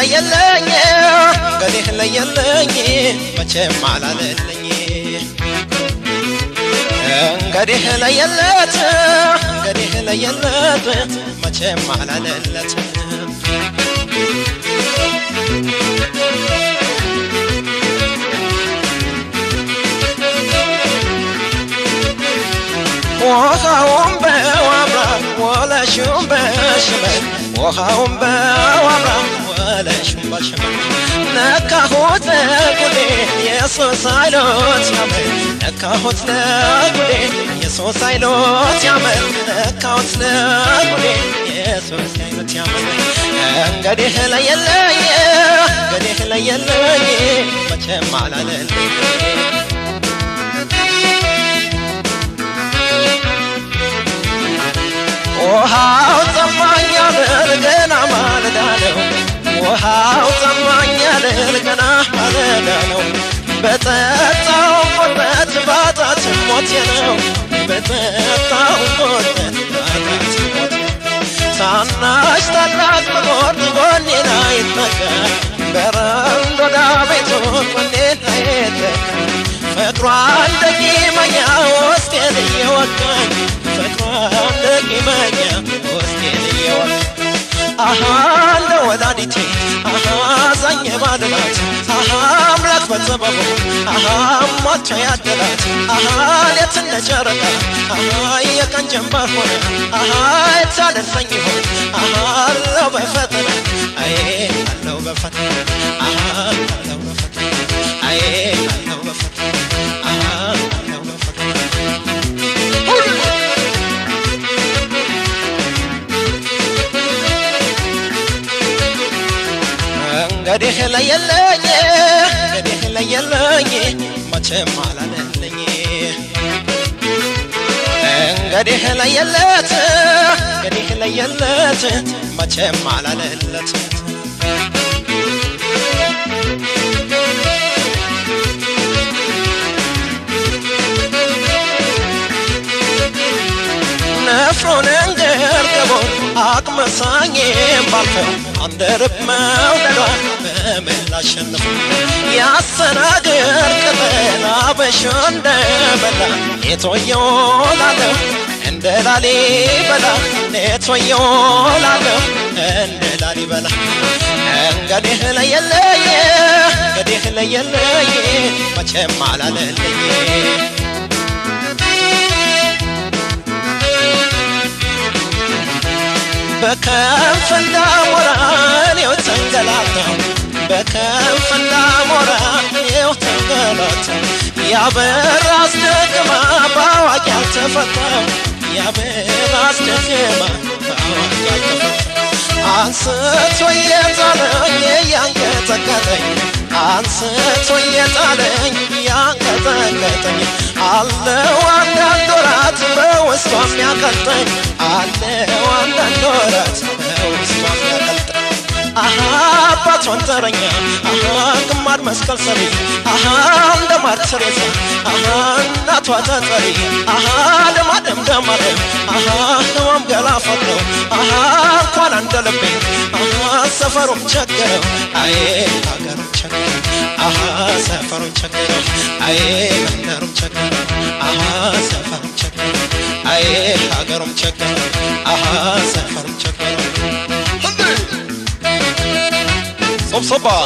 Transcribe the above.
ለየለኝ ገዲህ ለየለኝ መቼም አላለለኝ ገዲህ ለየለት ገዲህ ለየለት መቼም አላለለት وخاهم بوابرا ولا شوم بشمل وخاهم بوابرا ولا شوم بشمل نكاهوت لقولي يسوس عيلوت يعمل نكاهوت لقولي يسوس عيلوت يعمل نكاهوت لقولي يسوس عيلوت يعمل قديه ليلي قديه ليلي ما تجمع على الليل وهاو طمانيا للقنا مالدانو وهاو طمانيا للقنا مالدانو بتطاو قربت باطات موتينو بتطاو قربت باطات موتينو ساناش تلاك بقرد قولينا يتنكا برندو دابيتو قولينا يتنكا فقران دقيمة وستيني وكان فقران دقيمة وستيني وكان أها لودانيتي أها زني بادلات أها أملك بتسببه أها موت يادلات أها ليتن جرقا أها يكن جنبه أها يتسال السنجه أها لو بفتنا أيه لو بفتنا أها لو بفتنا أيه لو بفتنا أها لو بفتنا قديه ليلي قديه ليلي ما تشم على ليلي قديه ليلت قديه ليلت ما تشم على ليلت نفرون انجر كبون عقم صانيم بالفو عندرب مولدوان بمهلا شنفو يا السناقر كبينا بشون دبلا نيتويون عدو اندلالي بلا نيتويون عدو اندلالي بلا قديه ليلي قديه ليلي ما تشم على ليلي بكم فنداموران يوتنقلاتهم بكم فنداموران يوتنقلاتهم يا براس دقما باواك يالتفتهم يا براس دقما باواك يالتفتهم አንስቶ የጣለኝ ያንቀጠቀጠኝ አንስቶ የጣለኝ ያንቀጠቀጠኝ አለው አንዳንድ ወራት በውስጧ የሚያቀልጠኝ አለው አንዳንድ ወራት በውስጧ የሚያቀልጠኝ አሃ አባቷን ተረኛ አሃ ግማድ መስቀል ሰሪ አሃ እንደ ማር ተሬሳ አሃ እናቷ ተጠሪ አሃ ደማደም ደማደም አሃ ነዋም ገላፈት ነው አሃ እንኳን አንደለቤ አሃ ሰፈሩም ቸገረው አዬ ሀገሩም ቸገረው አሃ ሰፈሩም ቸገረው አዬ መንደሩም ቸገረው አሃ ሰፈሩም ቸገረው አዬ ሀገሩም ቸገረው አሃ ሰፈሩም ቸገረው صبصبة